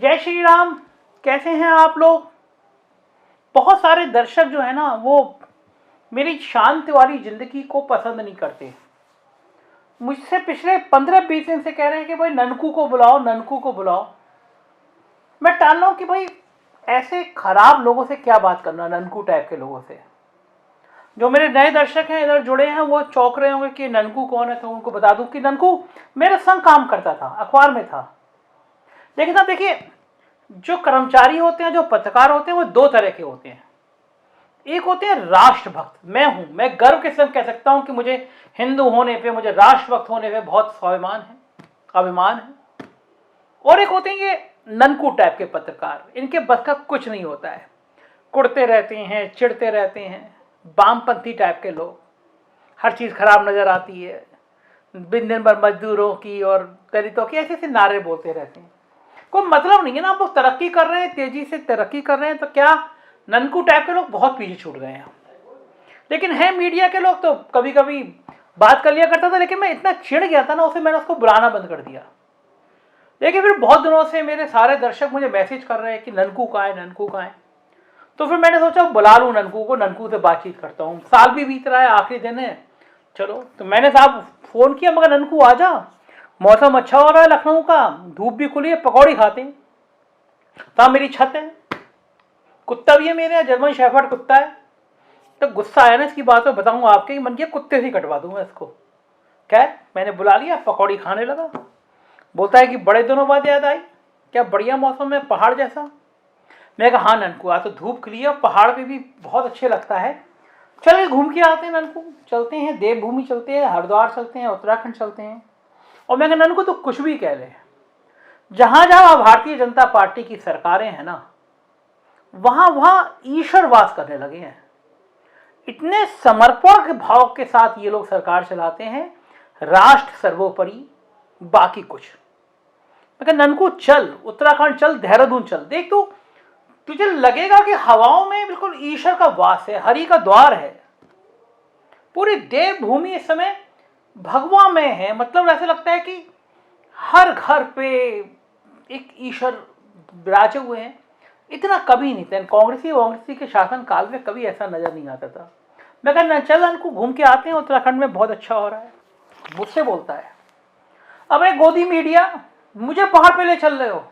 जय श्री राम। कैसे हैं आप लोग? बहुत सारे दर्शक जो है ना वो मेरी शांत वाली ज़िंदगी को पसंद नहीं करते। मुझसे पिछले 15-20 दिन से कह रहे हैं कि भाई ननकू को बुलाओ, ननकू को बुलाओ। मैं टाल रहा हूँ कि भाई ऐसे खराब लोगों से क्या बात करना, ननकू टाइप के लोगों से। जो मेरे नए दर्शक हैं इधर जुड़े हैं वो चौंक रहे होंगे कि ननकू कौन है, तो उनको बता दूं कि ननकू मेरे संग काम करता था, अखबार में था। लेकिन अब देखिए, जो कर्मचारी होते हैं, जो पत्रकार होते हैं, वो दो तरह के होते हैं। एक होते हैं राष्ट्रभक्त, मैं गर्व के साथ कह सकता हूं कि मुझे हिंदू होने पे, मुझे राष्ट्रभक्त होने पे बहुत स्वाभिमान है, अभिमान है। और एक होते हैं ये ननकू टाइप के पत्रकार, इनके बस का कुछ नहीं होता है, कुड़ते रहते हैं, चिढ़ते रहते हैं, वामपंथी टाइप के लोग। हर चीज़ खराब नज़र आती है, दिन भर मजदूरों की और दलितों की ऐसे ऐसे नारे बोलते रहते हैं। कोई मतलब नहीं है ना। हम लोग तरक्की कर रहे हैं, तेजी से तरक्की कर रहे हैं, तो क्या ननकू टाइप के लोग बहुत पीछे छूट गए हैं। लेकिन है मीडिया के लोग तो कभी कभी बात कर लिया करता था, लेकिन मैं इतना चिढ़ गया था ना उसे, मैंने उसको बुलाना बंद कर दिया। लेकिन फिर बहुत दिनों से मेरे सारे दर्शक मुझे मैसेज कर रहे हैं कि ननकू कहाँ है, ननकू कहाँ है। तो फिर मैंने सोचा बुला लूँ ननकू को, ननकू से बातचीत करता हूँ। साल भी बीत रहा है, आखिरी दिन है, चलो। तो मैंने साहब फ़ोन किया, मगर ननकू आ जा, मौसम अच्छा हो रहा है लखनऊ का, धूप भी खुली है, पकौड़ी खाते हैं। साहब मेरी छत है, कुत्ता भी है मेरे यहाँ, जर्मन शेफर्ड कुत्ता है। तो गुस्सा आया ना इसकी बात में, बताऊंगा आपके, मन किया कुत्ते से ही कटवा दूंगा इसको। खैर मैंने बुला लिया, पकौड़ी खाने लगा। बोलता है कि बड़े दिनों बाद याद आई, क्या बढ़िया मौसम है, पहाड़ जैसा। मैं कहा हाँ ननकू, आज तो धूप खिली है, पहाड़ पे भी बहुत अच्छे लगता है, चल घूम के आते हैं ननकू। चलते हैं देवभूमि, चलते हैं हरिद्वार, चलते हैं उत्तराखंड चलते हैं। और मैं कहा ननकू तो कुछ भी कह ले, जहाँ जहाँ भारतीय जनता पार्टी की सरकारें हैं ना, वहाँ वहाँ ईश्वरवास करने लगे हैं। इतने समर्पण के भाव के साथ ये लोग सरकार चलाते हैं, राष्ट्र सर्वोपरि, बाकी कुछ। मैं कहा ननकू चल उत्तराखंड चल, देहरादून चल, देख तू, तुझे लगेगा कि हवाओं में बिल्कुल ईश्वर का वास है, हरि का द्वार है। पूरी देवभूमि इस समय भगवा में है। मतलब ऐसा लगता है कि हर घर पे एक ईश्वर विराजे हुए हैं। इतना कभी नहीं था कांग्रेसी के शासन काल में, कभी ऐसा नजर नहीं आता था। मैं कहना चल ननकू घूम के आते हैं, उत्तराखंड में बहुत अच्छा हो रहा है। मुझसे बोलता है, अबे गोदी मीडिया, मुझे पहाड़ पे ले चल रहे हो,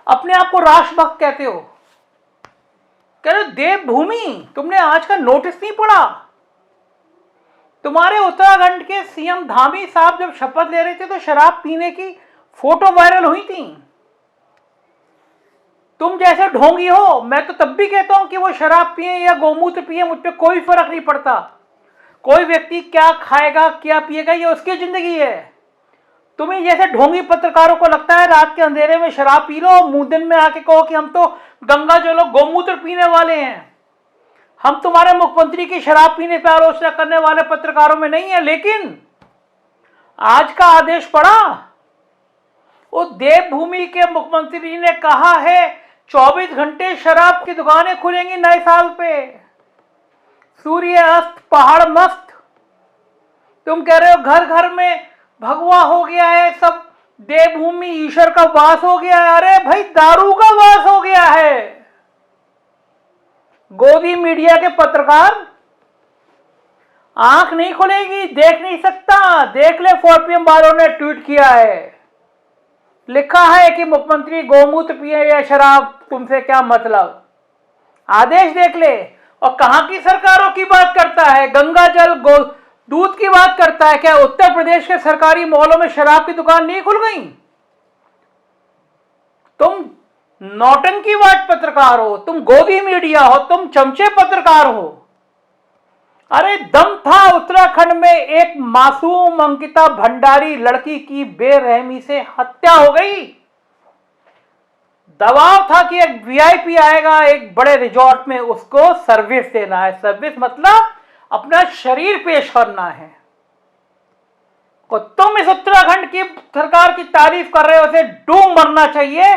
अपने आप को राष्ट्रभक्त कहते हो, कह रहे देवभूमि, तुमने आज का नोटिस नहीं पढ़ा? तुम्हारे उत्तराखंड के सीएम धामी साहब जब शपथ ले रहे थे तो शराब पीने की फोटो वायरल हुई थी। तुम जैसे ढोंगी हो, मैं तो तब भी कहता हूं कि वो शराब पिए या गोमूत्र पिए, मुझ पे कोई फर्क नहीं पड़ता। कोई व्यक्ति क्या खाएगा क्या पिएगा ये उसकी जिंदगी है। तुम्हें जैसे ढोंगी पत्रकारों को लगता है रात के अंधेरे में शराब पी लो और मुंह दिन में आके कहो कि हम तो गंगा जल गोमूत्र पीने वाले हैं। हम तुम्हारे मुख्यमंत्री की शराब पीने पर आलोचना करने वाले पत्रकारों में नहीं है। लेकिन आज का आदेश पढ़ा, उस देवभूमि के मुख्यमंत्री ने कहा है 24 घंटे शराब की दुकानें खुलेंगी नए साल पे। सूर्य अस्त, पहाड़ मस्त। तुम कह रहे हो घर घर में भगवा हो गया है, सब देवभूमि ईश्वर का वास हो गया है। अरे भाई दारू का वास हो गया है। गोदी मीडिया के पत्रकार, आंख नहीं खुलेगी, देख नहीं सकता। देख ले, 4PM वालों ने ट्वीट किया है, लिखा है कि मुख्यमंत्री गोमूत्र पिए या शराब, तुमसे क्या मतलब। आदेश देख ले। और कहां की सरकारों की बात करता है, गंगा जल दूध की बात करता है। क्या उत्तर प्रदेश के सरकारी मॉलों में शराब की दुकान नहीं खुल गई? तुम नौटंकीवाद पत्रकार हो, तुम गोदी मीडिया हो, तुम चमचे पत्रकार हो। अरे दम था उत्तराखंड में एक मासूम अंकिता भंडारी लड़की की बेरहमी से हत्या हो गई। दबाव था कि एक वीआईपी आएगा एक बड़े रिजॉर्ट में, उसको सर्विस देना है। सर्विस मतलब अपना शरीर पेश करना है। तो तुम इस उत्तराखंड की सरकार की तारीफ कर रहे हो, उसे डूब मरना चाहिए।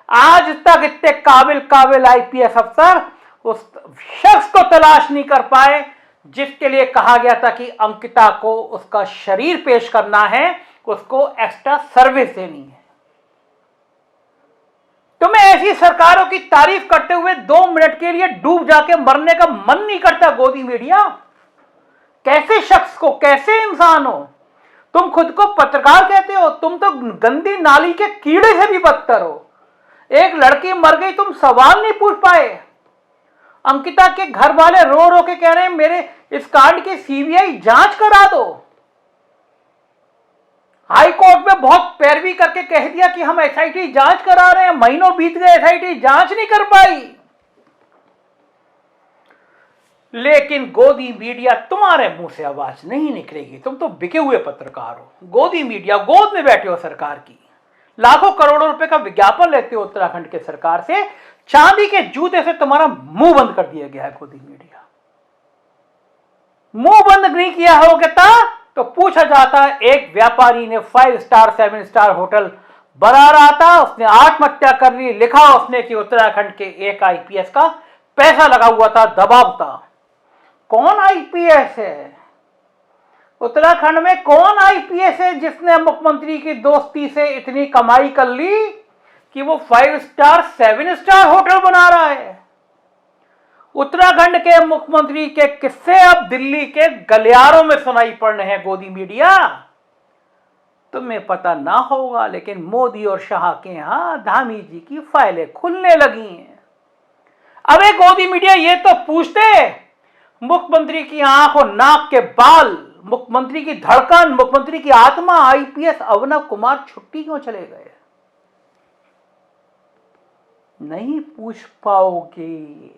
आज तक इतने काबिल आईपीएस अफसर उस शख्स को तलाश नहीं कर पाए जिसके लिए कहा गया था कि अंकिता को उसका शरीर पेश करना है, उसको एक्स्ट्रा सर्विस देनी है। तुम्हें ऐसी सरकारों की तारीफ करते हुए 2 मिनट के लिए डूब जाके मरने का मन नहीं करता गोदी मीडिया? कैसे शख्स को, कैसे इंसान हो तुम? खुद को पत्रकार कहते हो? तुम तो गंदी नाली के कीड़े से भी बदतर हो। एक लड़की मर गई, तुम सवाल नहीं पूछ पाए। अंकिता के घर वाले रो रो के कह रहे हैं मेरे इस कांड की सीबीआई जांच करा दो। हाई कोर्ट में बहुत पैरवी करके कह दिया कि हम एसआईटी जांच करा रहे हैं, महीनों बीत गए, एसआईटी जांच नहीं कर पाई। लेकिन गोदी मीडिया, तुम्हारे मुंह से आवाज नहीं निकलेगी। तुम तो बिके हुए पत्रकार हो। गोदी मीडिया, गोद में बैठे हो सरकार की, लाखों करोड़ों रुपए का विज्ञापन लेते हो उत्तराखंड के सरकार से। चांदी के जूते से तुम्हारा मुंह बंद कर दिया गया है गोदी मीडिया। मुंह बंद नहीं किया होगा तो पूछा जाता है, एक व्यापारी ने 5 स्टार 7 स्टार होटल बना रहा था, उसने आत्महत्या कर ली। लिखा उसने कि उत्तराखंड के एक आईपीएस का पैसा लगा हुआ था, दबाव था। कौन आईपीएस है उत्तराखंड में? कौन आईपीएस है जिसने मुख्यमंत्री की दोस्ती से इतनी कमाई कर ली कि वो 5 स्टार 7 स्टार होटल बना रहा है? उत्तराखंड के मुख्यमंत्री के किस्से अब दिल्ली के गलियारों में सुनाई पड़ रहे हैं गोदी मीडिया। तुम्हें पता ना होगा, लेकिन मोदी और शाह के यहां धामी जी की फाइलें खुलने लगी हैं। अबे गोदी मीडिया, ये तो पूछते, मुख्यमंत्री की आंख और नाक के बाल, मुख्यमंत्री की धड़कन, मुख्यमंत्री की आत्मा आईपीएस अवनव कुमार छुट्टी क्यों चले गए? नहीं पूछ पाओगे।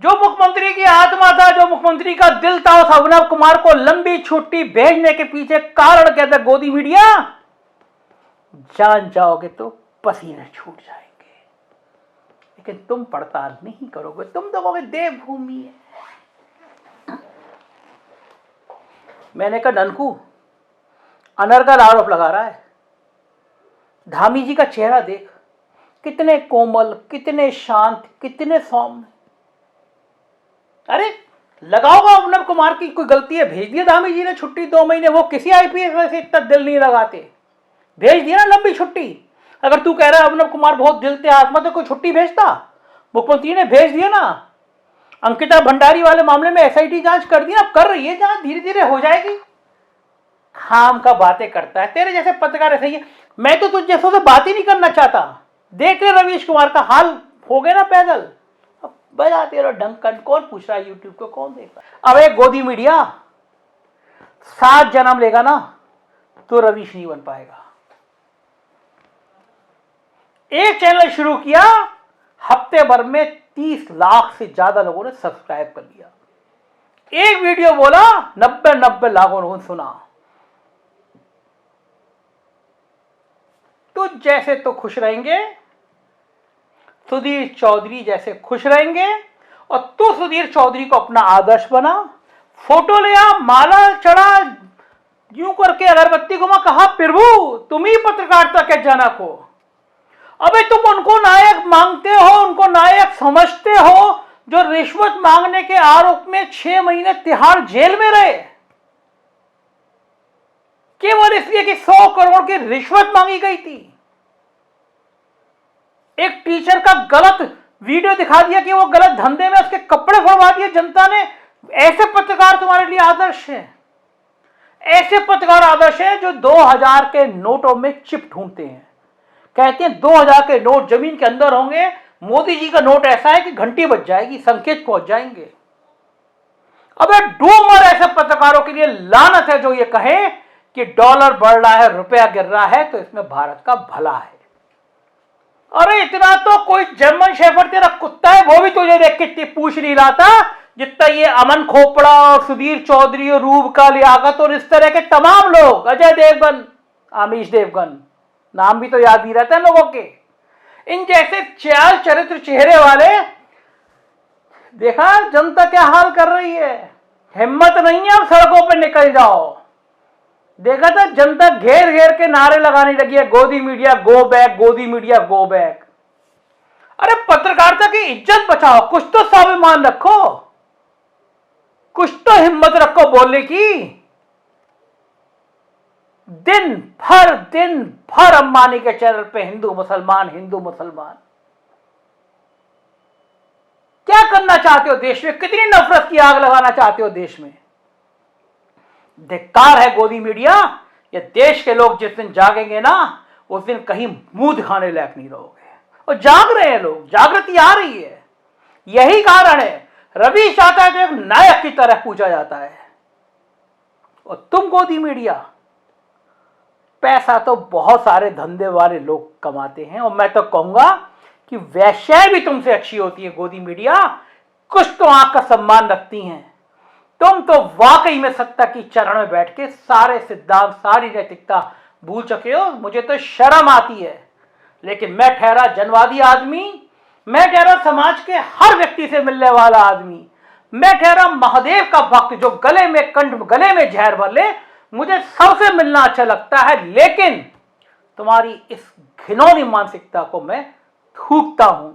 जो मुख्यमंत्री की आत्मा था, जो मुख्यमंत्री का दिल था, उस अवनव कुमार को लंबी छुट्टी भेजने के पीछे कारण क्या था गोदी मीडिया? जान जाओगे तो पसीने छूट जाएंगे, लेकिन तुम पड़ताल नहीं करोगे। तुम तो कहोगे देवभूमि है। मैंने कहा ननकू अनर्गल आरोप लगा रहा है। धामी जी का चेहरा देख, कितने कोमल, कितने शांत, कितने सौम्य। अरे लगाओगा अवनव कुमार की कोई गलती है, भेज दिया धामी जी ने छुट्टी 2 महीने। वो किसी आईपीएस से इतना दिल नहीं लगाते, भेज दिया ना लंबी छुट्टी। अगर तू कह रहा है अवनव कुमार बहुत दिल से आत्मा, तो कोई छुट्टी भेजता? मुख्यमंत्री ने भेज दिया ना। अंकिता भंडारी वाले मामले में एसआईटी जांच कर दी ना, अब कर रही है जांच, धीरे धीरे हो जाएगी। खाम का बातें करता है, तेरे जैसे पत्रकार ऐसे ही है। मैं तो तुझ जैसों से बात ही नहीं करना चाहता। देख ले रवीश कुमार का हाल, हो गए ना पैदल। अब बजाते रहो डंकन, कौन पूछ रहा है यूट्यूब को, कौन देख रहा है? अब एक गोदी मीडिया 7 जन्म लेगा ना तो रवीश नहीं बन पाएगा। एक चैनल शुरू किया, हफ्ते भर में 30 लाख से ज्यादा लोगों ने सब्सक्राइब कर लिया। एक वीडियो बोला, 90 लाख लोगों ने सुना। तो जैसे तो खुश रहेंगे, सुधीर चौधरी जैसे खुश रहेंगे। और तू सुधीर चौधरी को अपना आदर्श बना, फोटो ले आ, माला चढ़ा, यूं करके अगरबत्ती घुमा, कहा प्रभु तुम ही पत्रकारिता के जनक हो। अबे तुम उनको नायक मांगते हो, उनको नायक समझते हो जो रिश्वत मांगने के आरोप में 6 महीने तिहाड़ जेल में रहे, केवल इसलिए कि 100 करोड़ की रिश्वत मांगी गई थी। एक टीचर का गलत वीडियो दिखा दिया कि वो गलत धंधे में, उसके कपड़े फड़वा दिए जनता ने। ऐसे पत्रकार तुम्हारे लिए आदर्श है? ऐसे पत्रकार आदर्श है जो 2000 के नोटों में चिप ढूंढते हैं, कहते हैं 2000 के नोट जमीन के अंदर होंगे। मोदी जी का नोट ऐसा है कि घंटी बज जाएगी, संकेत पहुंच जाएंगे। अबे डूमर ऐसे पत्रकारों के लिए लानत है जो ये कहें कि डॉलर बढ़ रहा है, रुपया गिर रहा है, तो इसमें भारत का भला है। अरे इतना तो कोई जर्मन शेफर्ड तेरा कुत्ता है, वो भी तुझे देख के पूछ नहीं रहा था जितना ये अमन खोपड़ा और सुधीर चौधरी और रूब का लियाकत और इस तरह के तमाम लोग, अजय देवगन, आमिष देवगन, नाम भी तो याद नहीं रहता है लोगों के। इन जैसे चाल चरित्र चेहरे वाले, देखा जनता क्या हाल कर रही है। हिम्मत नहीं है अब सड़कों पर निकल जाओ। देखा था जनता घेर घेर के नारे लगाने लगी है, गोदी मीडिया गो बैक, गोदी मीडिया गो बैक। अरे पत्रकारिता की इज्जत बचाओ, कुछ तो स्वाभिमान रखो, कुछ तो हिम्मत रखो बोलने की। दिन भर अंबानी के चैनल पे हिंदू मुसलमान हिंदू मुसलमान। क्या करना चाहते हो देश में? कितनी नफरत की आग लगाना चाहते हो देश में? धिक्कार है गोदी मीडिया। ये देश के लोग जिस दिन जागेंगे ना, उस दिन कहीं मुंह दिखाने लायक नहीं रहोगे। और जाग रहे हैं लोग, जागृति आ रही है। यही कारण है रवि शास्त्री को एक नायक की तरह पूछा जाता है। और तुम गोदी मीडिया, पैसा तो बहुत सारे धंधे वाले लोग कमाते हैं, और मैं तो कहूंगा कि वैश्याएं भी तुमसे अच्छी होती है गोदी मीडिया। कुछ तो आंख का सम्मान रखती हैं। तुम तो वाकई में सत्ता की चरण में बैठ के सारे सिद्धांत सारी नैतिकता भूल चुके हो। मुझे तो शर्म आती है। लेकिन मैं ठहरा जनवादी आदमी, मैं ठहरा समाज के हर व्यक्ति से मिलने वाला आदमी, मैं ठहरा महादेव का भक्त जो गले में जहर भर ले, मुझे सबसे मिलना अच्छा लगता है। लेकिन तुम्हारी इस घिनौनी मानसिकता को मैं थूकता हूं,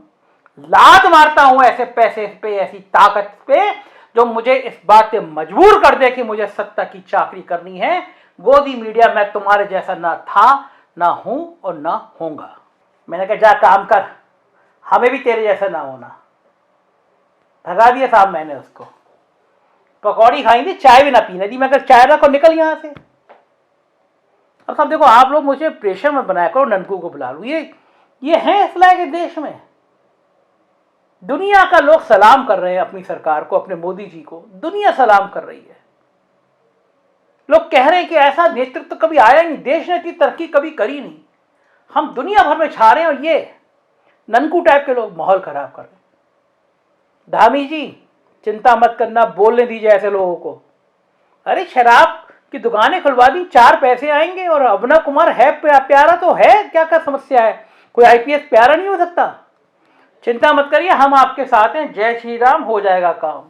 लात मारता हूं ऐसे पैसे पे, ऐसी ताकत पे जो मुझे इस बात पे मजबूर कर दे कि मुझे सत्ता की चाकरी करनी है। गोदी मीडिया, मैं तुम्हारे जैसा ना था, ना हूं और ना होऊंगा। मैंने कहा जा काम कर, हमें भी तेरे जैसा ना होना। भगा दिया साहब मैंने उसको। पकौड़ी खाई थी, चाय भी ना पीने दी। मैं कहा चाय रखो, निकल यहां से। और साहब देखो, आप लोग मुझे प्रेशर में बनाया करो, ननकू को बुला लूं। ये है इस लायक देश में? दुनिया का लोग सलाम कर रहे हैं अपनी सरकार को, अपने मोदी जी को। दुनिया सलाम कर रही है। लोग कह रहे हैं कि ऐसा नेतृत्व तो कभी आया नहीं, देश ने इतनी तरक्की कभी करी नहीं, हम दुनिया भर में छा रहे हैं। और ये ननकू टाइप के लोग माहौल खराब कर रहे हैं। धामी जी चिंता मत करना, बोलने दीजिए ऐसे लोगों को। अरे शराब की दुकानें खुलवा दी, 4 पैसे आएंगे। और अभिनव कुमार है प्यारा तो है, क्या क्या समस्या है? कोई आईपीएस प्यारा नहीं हो सकता? चिंता मत करिए, हम आपके साथ हैं। जय श्री राम, हो जाएगा काम।